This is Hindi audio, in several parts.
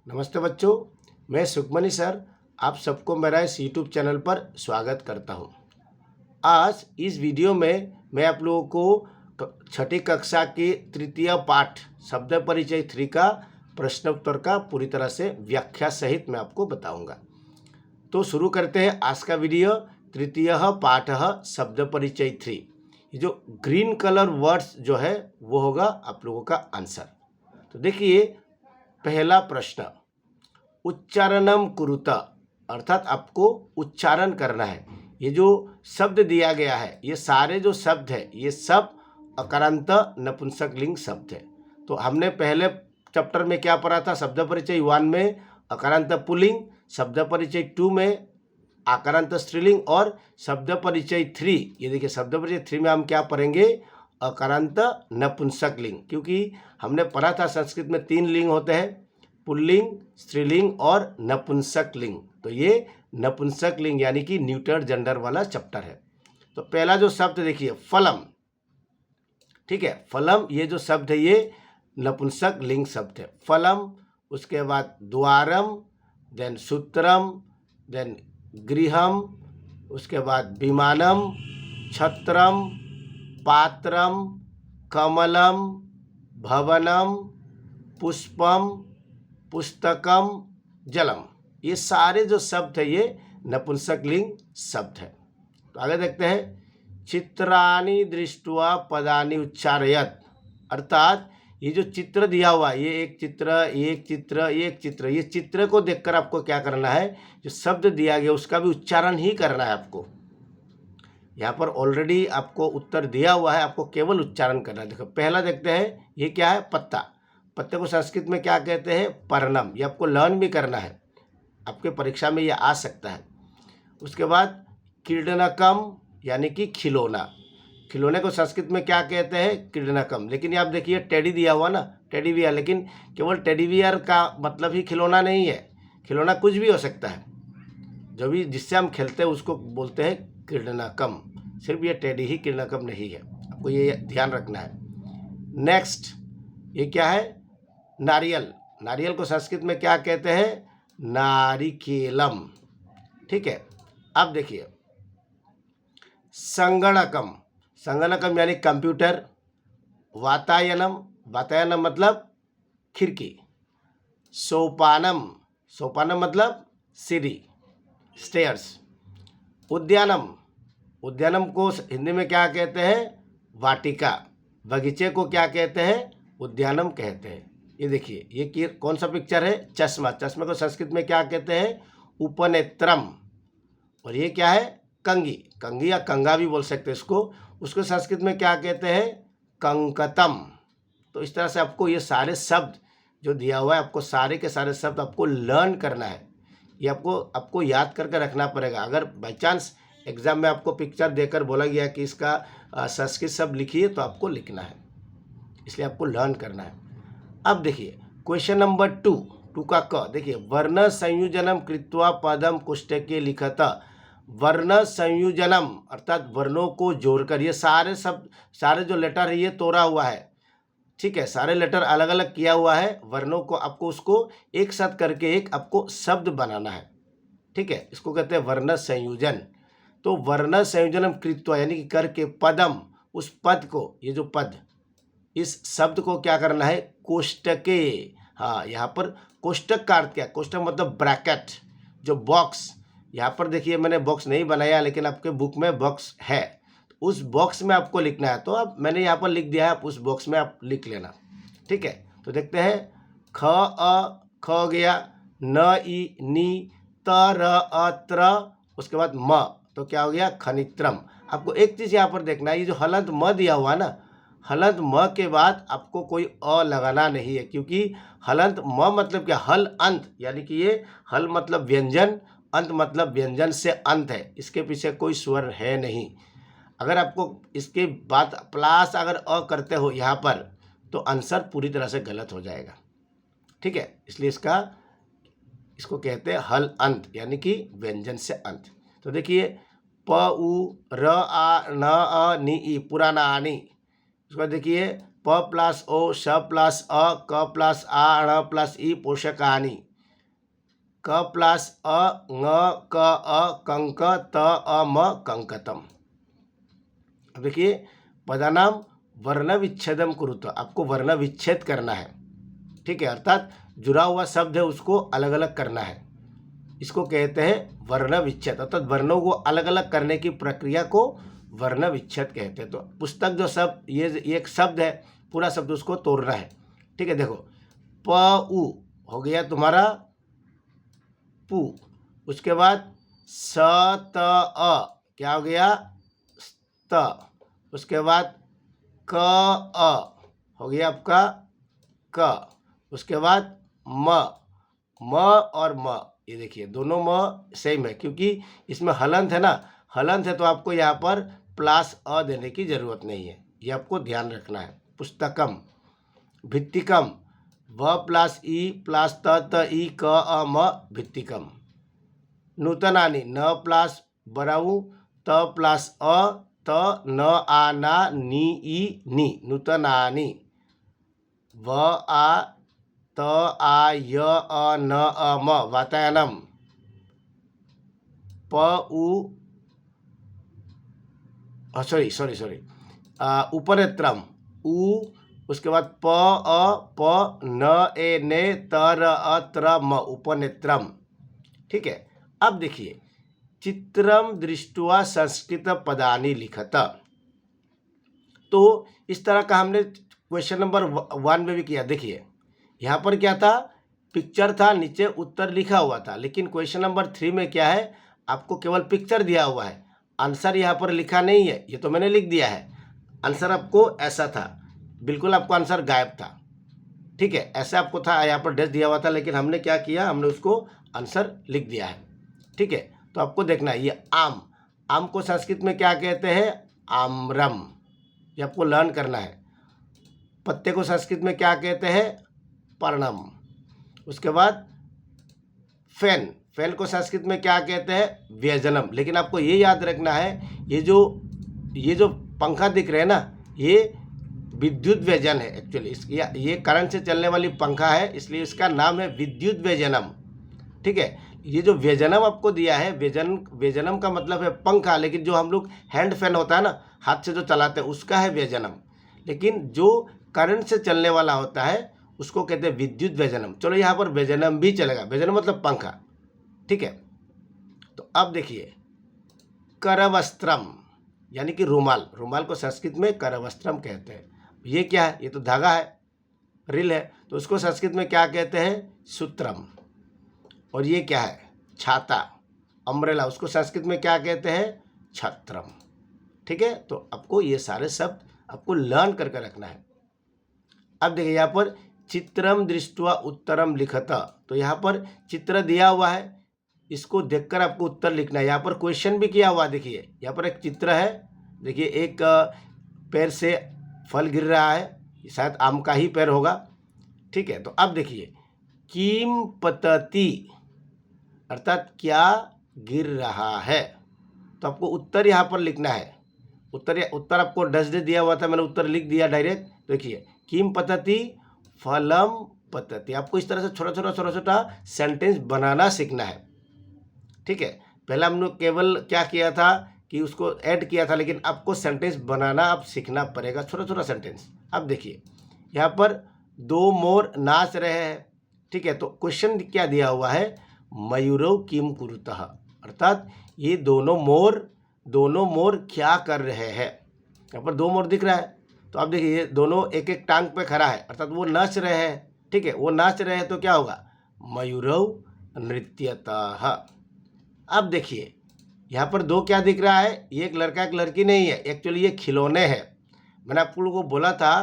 नमस्ते बच्चों, मैं सुखमनी सर आप सबको मेरा इस यूट्यूब चैनल पर स्वागत करता हूं। आज इस वीडियो में मैं आप लोगों को छठी कक्षा के तृतीय पाठ शब्द परिचय 3 का प्रश्न उत्तर का पूरी तरह से व्याख्या सहित मैं आपको बताऊंगा। तो शुरू करते हैं आज का वीडियो। तृतीय पाठ शब्द परिचय 3। ये जो ग्रीन कलर वर्ड्स जो है वो होगा आप लोगों का आंसर। तो देखिए पहला प्रश्न, उच्चारणम कुरुत, अर्थात आपको उच्चारण करना है। ये जो शब्द दिया गया है, ये सारे जो शब्द है ये सब अकारांत नपुंसकलिंग शब्द है। तो हमने पहले चैप्टर में क्या पढ़ा था? शब्द परिचय 1 में अकारांत पुल्लिंग, शब्द परिचय 2 में आकारांत स्त्रीलिंग और शब्द परिचय 3, ये देखिए शब्द परिचय 3 में हम क्या पढ़ेंगे? अकारांत नपुंसकलिंग। क्योंकि हमने पढ़ा था संस्कृत में 3 लिंग होते हैं, पुल्लिंग, स्त्रीलिंग और नपुंसकलिंग। तो ये नपुंसकलिंग यानी कि न्यूटर जेंडर वाला चैप्टर है। तो पहला जो शब्द देखिए फलम, ठीक है, फलम ये जो शब्द है ये नपुंसकलिंग शब्द है, फलम। उसके बाद द्वारम, देन सूत्रम, देन गृहम, उसके बाद विमानम, छत्रम, पात्रम, कमलम, भवनम, पुष्पम, पुस्तकम, जलम। ये सारे जो शब्द है ये नपुंसकलिंग शब्द है। तो आगे देखते हैं, चित्राणि दृष्ट्वा पदानि उच्चारयत, अर्थात ये जो चित्र दिया हुआ है, ये एक चित्र, एक चित्र, एक चित्र, ये चित्र को देखकर आपको क्या करना है? जो शब्द दिया गया उसका भी उच्चारण ही करना है आपको। यहाँ पर ऑलरेडी आपको उत्तर दिया हुआ है, आपको केवल उच्चारण करना है। देखो पहला देखते हैं, ये क्या है? पत्ता। पत्ते को संस्कृत में क्या कहते हैं? पर्णम। ये आपको लर्न भी करना है, आपके परीक्षा में ये आ सकता है। उसके बाद क्रीडनकम यानी कि खिलौना। खिलौने को संस्कृत में क्या कहते हैं? क्रीडनकम। लेकिन आप देखिए टेडी दिया हुआ ना, टेडी बियर, लेकिन केवल टेडी बियर का मतलब ही खिलौना नहीं है, खिलौना कुछ भी हो सकता है। जो भी जिससे हम खेलते हैं उसको बोलते हैं क्रीडनकम। सिर्फ ये टेडी ही क्रीडनकम नहीं है, आपको ये ध्यान रखना है। नेक्स्ट, ये क्या है? नारियल। नारियल को संस्कृत में क्या कहते हैं? नारिकेलम, ठीक है। अब देखिए संगणकम। संगणकम यानी कंप्यूटर। वातायनम, वातायनम मतलब खिड़की। सोपानम, सोपानम मतलब सीढ़ी, स्टेयर्स। उद्यानम, उद्यानम को हिंदी में क्या कहते हैं? वाटिका। बगीचे को क्या कहते हैं? उद्यानम कहते हैं। ये देखिए ये कौन सा पिक्चर है? चश्मा। चश्मे को संस्कृत में क्या कहते हैं? उपनेत्रम। और ये क्या है? कंगी। कंगी या कंगा भी बोल सकते हैं इसको। उसको संस्कृत में क्या कहते हैं? कंकतम। तो इस तरह से आपको ये सारे शब्द जो दिया हुआ है, आपको सारे के सारे शब्द आपको लर्न करना है। ये आपको याद करके रखना पड़ेगा। अगर बाई चांस एग्जाम में आपको पिक्चर देकर बोला गया कि इसका संस्कृत शब्द लिखिए, तो आपको लिखना है, इसलिए आपको लर्न करना है। अब देखिए क्वेश्चन नंबर 2 का क। देखिए वर्ण संयोजनम कृत्वा पदम कुष्टके लिखत। वर्ण संयोजनम अर्थात वर्णों को जोड़कर, ये सारे शब्द, सारे जो लेटर है ये तोड़ा हुआ है, ठीक है, सारे लेटर अलग अलग किया हुआ है। वर्णों को आपको उसको एक साथ करके एक आपको शब्द बनाना है, ठीक है, इसको कहते हैं वर्ण संयोजन। तो वर्ण संयोजनम कृत्वा यानी कि करके, पदम उस पद को, ये जो पद, इस शब्द को क्या करना है? कोष्टके। हाँ, यहाँ पर कोष्टक का अर्थ क्या? कोष्टक मतलब ब्रैकेट, जो बॉक्स। यहाँ पर देखिए मैंने बॉक्स नहीं बनाया, लेकिन आपके बुक में बॉक्स है, तो उस बॉक्स में आपको लिखना है। तो अब मैंने यहाँ पर लिख दिया है, आप उस बॉक्स में आप लिख लेना, ठीक है। तो देखते हैं, ख अ ख गया, न ई नी, त र अ त्र, उसके बाद म, तो क्या हो गया? खनित्रम। आपको एक चीज़ यहाँ पर देखना है, ये जो हलंत म दिया हुआ ना, हलंत म के बाद आपको कोई अ लगाना नहीं है, क्योंकि हलंत म मतलब क्या? हल अंत, यानी कि ये हल मतलब व्यंजन, अंत मतलब व्यंजन से अंत है, इसके पीछे कोई स्वर है नहीं। अगर आपको इसके बाद प्लस अगर अ करते हो यहाँ पर, तो आंसर पूरी तरह से गलत हो जाएगा, ठीक है। इसलिए इसको कहते हैं हल अंत, यानी कि व्यंजन से अंत। तो देखिए प उ र आ न अ नि ई, पुराना आनी। उसके बाद देखिए प प्लस ओ, स प्लस अ, क प्लस आ, ण प्लस ई, पोषक आनी। क प्लस अ ङ क अ कंक त अ म कंकतम। अब देखिए पदानाम वर्ण विच्छेदम कुरुत, आपको वर्ण विच्छेद करना है, ठीक है, अर्थात जुड़ा हुआ शब्द है उसको अलग अलग करना है, इसको कहते हैं वर्ण विच्छेद, अर्थात वर्णों को अलग अलग करने की प्रक्रिया को वर्ण विच्छेद कहते हैं। तो पुस्तक जो शब्द ये एक शब्द है, पूरा शब्द उसको तोड़ना है, ठीक है। देखो प उ हो गया तुम्हारा पू, उसके बाद स त अ क्या हो गया त, उसके बाद क अ हो गया आपका क, उसके बाद म और म, ये देखिए दोनों म सेम है क्योंकि इसमें हलंत है ना, हलंत है तो आपको यहाँ पर प्लस अ देने की जरूरत नहीं है, ये आपको ध्यान रखना है। पुस्तकम, भित्तिकम, व प्लस ई प्लस त ई क अ म भित्तिकम। नूतनानि, न प्लस बराऊ त प्लस अ त न आ ना नी ई नी, नूतनानि। व आ त आ य अ न अ म, वातायनम। प उ सॉरी उपनेत्रम, उ, उसके बाद प अ प न ए ने तर अ त्र म, उपनेत्रम, ठीक है। अब देखिए चित्रम दृष्ट्वा संस्कृत पदानि लिखत, तो इस तरह का हमने क्वेश्चन नंबर 1 में भी किया। देखिए यहाँ पर क्या था, पिक्चर था, नीचे उत्तर लिखा हुआ था, लेकिन क्वेश्चन नंबर 3 में क्या है, आपको केवल पिक्चर दिया हुआ है, आंसर यहाँ पर लिखा नहीं है, ये तो मैंने लिख दिया है। आंसर आपको ऐसा था, बिल्कुल आपको आंसर गायब था, ठीक है, ऐसा आपको था, यहाँ पर डैश दिया हुआ था, लेकिन हमने क्या किया, हमने उसको आंसर लिख दिया है, ठीक है। तो आपको देखना है, ये आम, आम को संस्कृत में क्या कहते हैं, आम्रम, ये आपको लर्न करना है। पत्ते को संस्कृत में क्या कहते हैं, पर्णम। उसके बाद फैन, फैन को संस्कृत में क्या कहते हैं, व्यजनम। लेकिन आपको ये याद रखना है, ये जो पंखा दिख रहे हैं ना, ये विद्युत व्यजन है एक्चुअली, ये करंट से चलने वाली पंखा है, इसलिए इसका नाम है विद्युत व्यजनम, ठीक है। ये जो व्यजनम आपको दिया है, व्यजनम का मतलब है पंखा, लेकिन जो हम लोग हैंड फैन होता है ना, हाथ से जो चलाते हैं, उसका है व्यजनम, लेकिन जो करंट से चलने वाला होता है उसको कहते हैं विद्युत व्यजनम। चलो यहाँ पर व्यजनम भी चलेगा, व्यजनम मतलब पंखा, ठीक है। तो अब देखिए करवस्त्रम, यानी कि रुमाल, रुमाल को संस्कृत में करवस्त्रम कहते हैं। ये क्या है, ये तो धागा है, रिल है, तो उसको संस्कृत में क्या कहते हैं, सूत्रम। और ये क्या है, छाता, अम्ब्रेला, उसको संस्कृत में क्या कहते हैं, छत्रम, ठीक है। तो आपको ये सारे शब्द आपको लर्न करके रखना है। अब देखिए यहाँ पर चित्रम दृष्ट्वा उत्तरम लिखत, तो यहाँ पर चित्र दिया हुआ है, इसको देखकर आपको उत्तर लिखना है। यहाँ पर क्वेश्चन भी किया हुआ, देखिए यहाँ पर एक चित्र है, देखिए एक पेड़ से फल गिर रहा है, शायद आम का ही पेड़ होगा, ठीक है। तो अब देखिए किम पतति, अर्थात क्या गिर रहा है, तो आपको उत्तर यहाँ पर लिखना है। उत्तर आपको डस दे दिया हुआ था, मैंने उत्तर लिख दिया डायरेक्ट। देखिए किम पतति फलम पतति, आपको इस तरह से छोटा छोटा सेंटेंस बनाना सीखना है, ठीक है। पहले हमने केवल क्या किया था कि उसको ऐड किया था, लेकिन आपको सेंटेंस बनाना अब सीखना पड़ेगा, छोटा सेंटेंस। अब देखिए यहाँ पर दो मोर नाच रहे हैं, ठीक है। तो क्वेश्चन क्या दिया हुआ है, मयूरौ किम कुरुतः, अर्थात ये दोनों मोर क्या कर रहे हैं। यहाँ पर दो मोर दिख रहा है, तो अब देखिए ये दोनों एक एक टांग पे खड़ा है, अर्थात वो नाच रहे हैं, ठीक है। वो नाच रहे हैं तो क्या होगा, मयूरौ नृत्यतः। अब देखिए यहाँ पर दो क्या दिख रहा है, ये एक लड़का एक लड़की नहीं है, एक्चुअली ये खिलौने हैं। मैंने आप लोगों को बोला था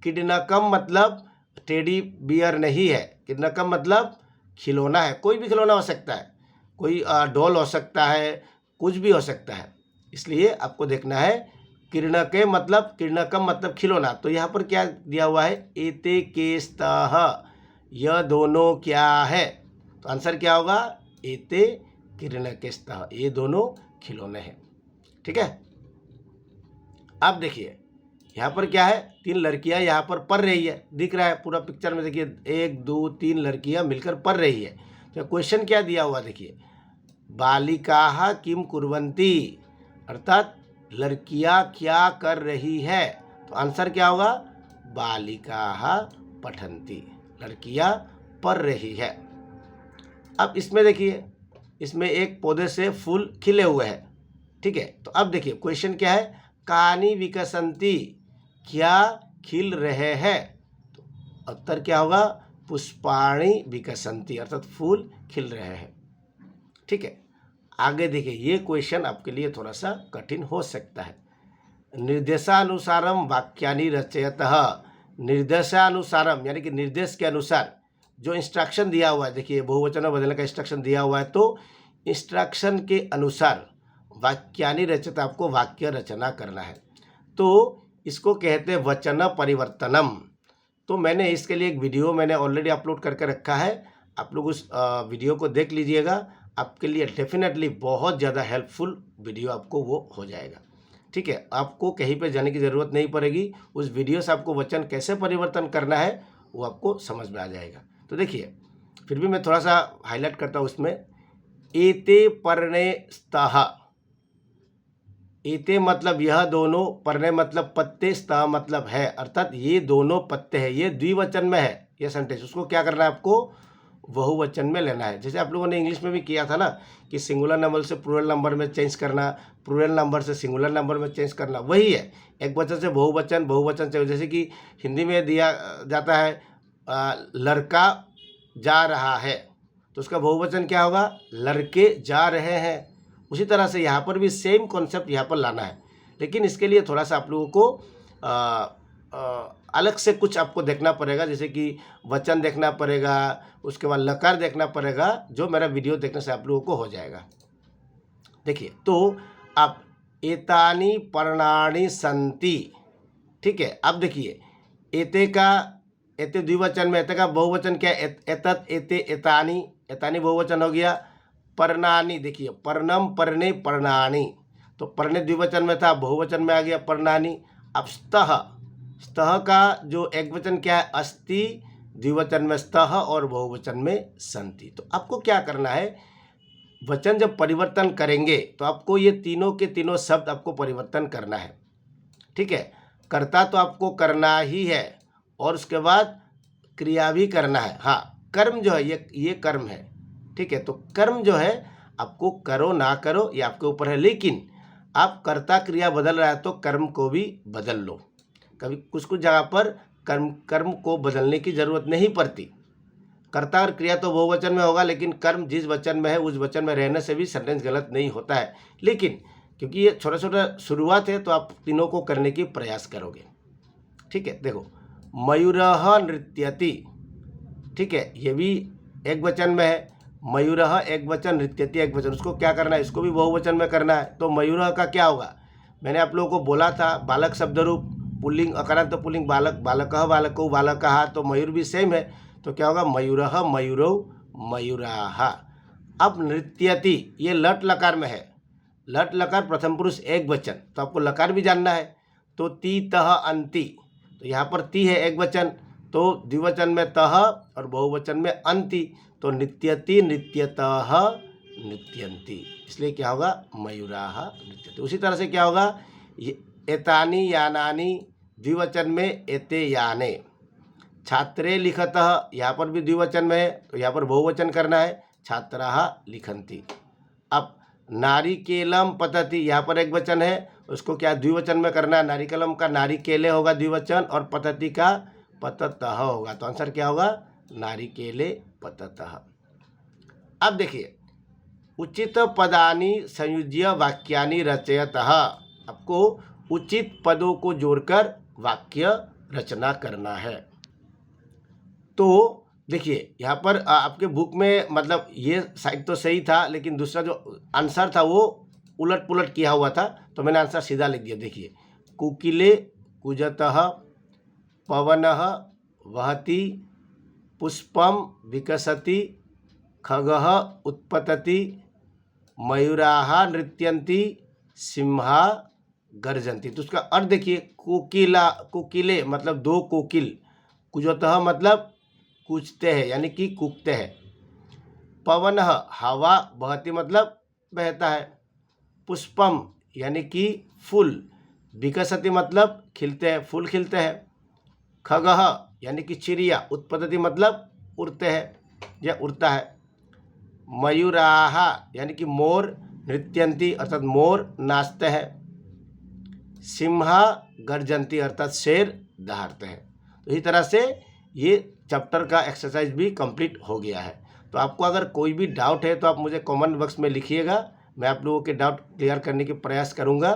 किडनकम मतलब टेडी बियर नहीं है, किडनकम मतलब खिलौना है, कोई भी खिलौना हो सकता है, कोई डॉल हो सकता है, कुछ भी हो सकता है, इसलिए आपको देखना है किरणके मतलब किरणकम मतलब खिलौना। तो यहाँ पर क्या दिया हुआ है, एते के स्तः, यह दोनों क्या है, तो आंसर क्या होगा, एते किरणके स्तः, ये दोनों खिलौने हैं, ठीक है। अब देखिए यहाँ पर क्या है, तीन लड़कियाँ यहाँ पर पढ़ रही है, दिख रहा है पूरा पिक्चर में, देखिए 1 2 3 लड़कियाँ मिलकर पढ़ रही है। तो क्वेश्चन क्या दिया हुआ देखिए, बालिकाः किम कुर्वन्ति, अर्थात लड़कियां क्या कर रही है। तो आंसर क्या होगा, बालिकाः पठन्ति, लड़कियां पढ़ रही है। अब इसमें देखिए, इसमें एक पौधे से फूल खिले हुए हैं, ठीक है। तो अब देखिए क्वेश्चन क्या है, कानि विकसन्ति, क्या खिल रहे हैं। तो उत्तर क्या होगा, पुष्पाणि विकसन्ति, अर्थात फूल खिल रहे हैं, ठीक है। आगे देखिए, ये क्वेश्चन आपके लिए थोड़ा सा कठिन हो सकता है। निर्देशानुसारम वाक्यानि रचयतः, निर्देशानुसारम यानी कि निर्देश के अनुसार जो इंस्ट्रक्शन दिया हुआ है, देखिए बहुवचन में बदलने का इंस्ट्रक्शन दिया हुआ है, तो इंस्ट्रक्शन के अनुसार वाक्यानि रचयत, आपको वाक्य रचना करना है। तो इसको कहते हैं वचन परिवर्तनम। तो मैंने इसके लिए एक वीडियो मैंने ऑलरेडी अपलोड करके रखा है, आप लोग उस वीडियो को देख लीजिएगा, आपके लिए डेफिनेटली बहुत ज़्यादा हेल्पफुल वीडियो आपको वो हो जाएगा, ठीक है। आपको कहीं पे जाने की ज़रूरत नहीं पड़ेगी, उस वीडियो से आपको वचन कैसे परिवर्तन करना है वो आपको समझ में आ जाएगा। तो देखिए, फिर भी मैं थोड़ा सा हाईलाइट करता हूँ उसमें, एते पर्णे स्तः, एते मतलब यह दोनों, पर्णे मतलब पत्ते, स्तः मतलब है, अर्थात ये दोनों पत्ते हैं, ये द्विवचन में है ये सेंटेंस, उसको क्या करना है, आपको बहुवचन में लेना है। जैसे आप लोगों ने इंग्लिश में भी किया था ना कि सिंगुलर नंबर से प्लूरल नंबर में चेंज करना, प्लूरल नंबर से सिंगुलर नंबर में चेंज करना, वही है। एक वचन से बहुवचन, बहुवचन से, जैसे कि हिंदी में दिया जाता है लड़का जा रहा है, तो उसका बहुवचन क्या होगा, लड़के जा रहे हैं। उसी तरह से यहाँ पर भी सेम कॉन्सेप्ट यहाँ पर लाना है, लेकिन इसके लिए थोड़ा सा आप लोगों को अलग से कुछ आपको देखना पड़ेगा, जैसे कि वचन देखना पड़ेगा, उसके बाद लकार देखना पड़ेगा, जो मेरा वीडियो देखने से आप लोगों को हो जाएगा। देखिए, तो आप एतानि पर्णानि सन्ति, ठीक है। अब देखिए, एते का, एते द्विवचन में, एते का बहुवचन क्या है, एतत्, एते, एतानि, एतानि बहुवचन हो गया। पर्णानि, देखिए पर्णम, पर्णे, पर्णानि, तो पर्णे द्विवचन में था, बहुवचन में आ गया पर्णानि। अब स्तः, स्तः का जो एक वचन क्या है, अस्ति, द्विवचन में स्तः और बहुवचन में सन्ति। तो आपको क्या करना है, वचन जब परिवर्तन करेंगे तो आपको ये तीनों के तीनों शब्द आपको परिवर्तन करना है, ठीक है। कर्ता तो आपको करना ही है, और उसके बाद क्रिया भी करना है। हाँ, कर्म जो है ये कर्म है, ठीक है। तो कर्म जो है आपको करो ना करो ये आपके ऊपर है, लेकिन आप कर्ता क्रिया बदल रहा है तो कर्म को भी बदल लो। कभी कुछ कुछ जगह पर कर्म को बदलने की ज़रूरत नहीं पड़ती। कर्ता और क्रिया तो बहुवचन में होगा, लेकिन कर्म जिस वचन में है उस वचन में रहने से भी सेंटेंस गलत नहीं होता है। लेकिन क्योंकि ये छोटा छोटा शुरुआत है, तो आप तीनों को करने की प्रयास करोगे, ठीक है। देखो, मयूरः नृत्यति, ठीक है, ये भी एक वचन में है। मयूरः एक वचन, नृत्यति एक वचन, उसको क्या करना है, इसको भी बहुवचन में करना है। तो मयूरः का क्या होगा, मैंने आप लोगों को बोला था, बालक शब्द रूप, पुल्लिंग अकारांत पुल्लिंग बालक, बालकः बालकौ बालकः, तो मयूर भी सेम है, तो क्या होगा, मयूरः मयूरौ मयूराः। अब नृत्यति, ये लट लकार में है, लट लकार प्रथम पुरुष एक वचन, तो आपको लकार भी जानना है। तो ती तह अंति, तो यहाँ पर ती है एक वचन, तो द्विवचन में तह और बहुवचन में अंति, तो नृत्यति नृत्यतः नृत्यन्ति, इसलिए क्या होगा, मयूराः नृत्यति। उसी तरह से क्या होगा, एतानि यानानि, द्विवचन में एते याने। छात्रे लिखतः, यहाँ पर भी द्विवचन में है, तो यहाँ पर बहुवचन करना है, छात्राः लिखन्ति। अब नारिकेलम पतति, यहाँ पर एक वचन है, उसको क्या द्विवचन में करना है, नारिकेलम का नारिकेले होगा द्विवचन, और पतति का पततः होगा, तो आंसर क्या होगा, नारिकेले पततः। अब देखिए, उचित पदानि संयुज्य वाक्यानि रचयतः, आपको उचित पदों को जोड़कर वाक्य रचना करना है। तो देखिए, यहाँ पर आपके बुक में मतलब ये साइड तो सही था, लेकिन दूसरा जो आंसर था वो उलट पुलट किया हुआ था, तो मैंने आंसर सीधा लिख दिया। देखिए, कुकिले कुजतः, पवनः वहति, पुष्पम विकसति, खगः उत्पतति, मयूराः नृत्यन्ति, सिंहा गर्जन्ति। तो उसका अर्थ देखिए, कोकिला, कोकिले मतलब दो कोकिल, कुजतः मतलब कूजते हैं यानी कि कूकते हैं, पवनः हवा बहती मतलब बहता है। पुष्पम यानी कि फूल। विकसति मतलब खिलते हैं, फूल खिलते हैं। खगः यानी कि चिड़िया। उत्पतति मतलब उड़ते हैं या उड़ता है। मयूराः यानी कि मोर। नृत्यन्ति अर्थात मोर नाचते हैं। सिंह गर्जन्ति अर्थात शेर दहाड़ते हैं। तो इसी तरह से ये चैप्टर का एक्सरसाइज भी कंप्लीट हो गया है। तो आपको अगर कोई भी डाउट है तो आप मुझे कमेंट बॉक्स में लिखिएगा, मैं आप लोगों के डाउट क्लियर करने की प्रयास करूँगा।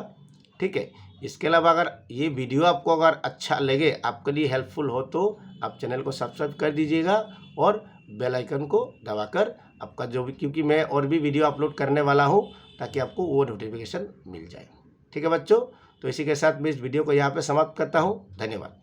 ठीक है। इसके अलावा अगर ये वीडियो आपको अगर अच्छा लगे, आपके लिए हेल्पफुल हो, तो आप चैनल को सब्सक्राइब कर दीजिएगा और बेल आइकन को दबाकर आपका जो भी, क्योंकि मैं और भी वीडियो अपलोड करने वाला हूँ ताकि आपको वो नोटिफिकेशन मिल जाए। ठीक है बच्चों, तो इसी के साथ मैं इस वीडियो को यहाँ पे समाप्त करता हूँ। धन्यवाद।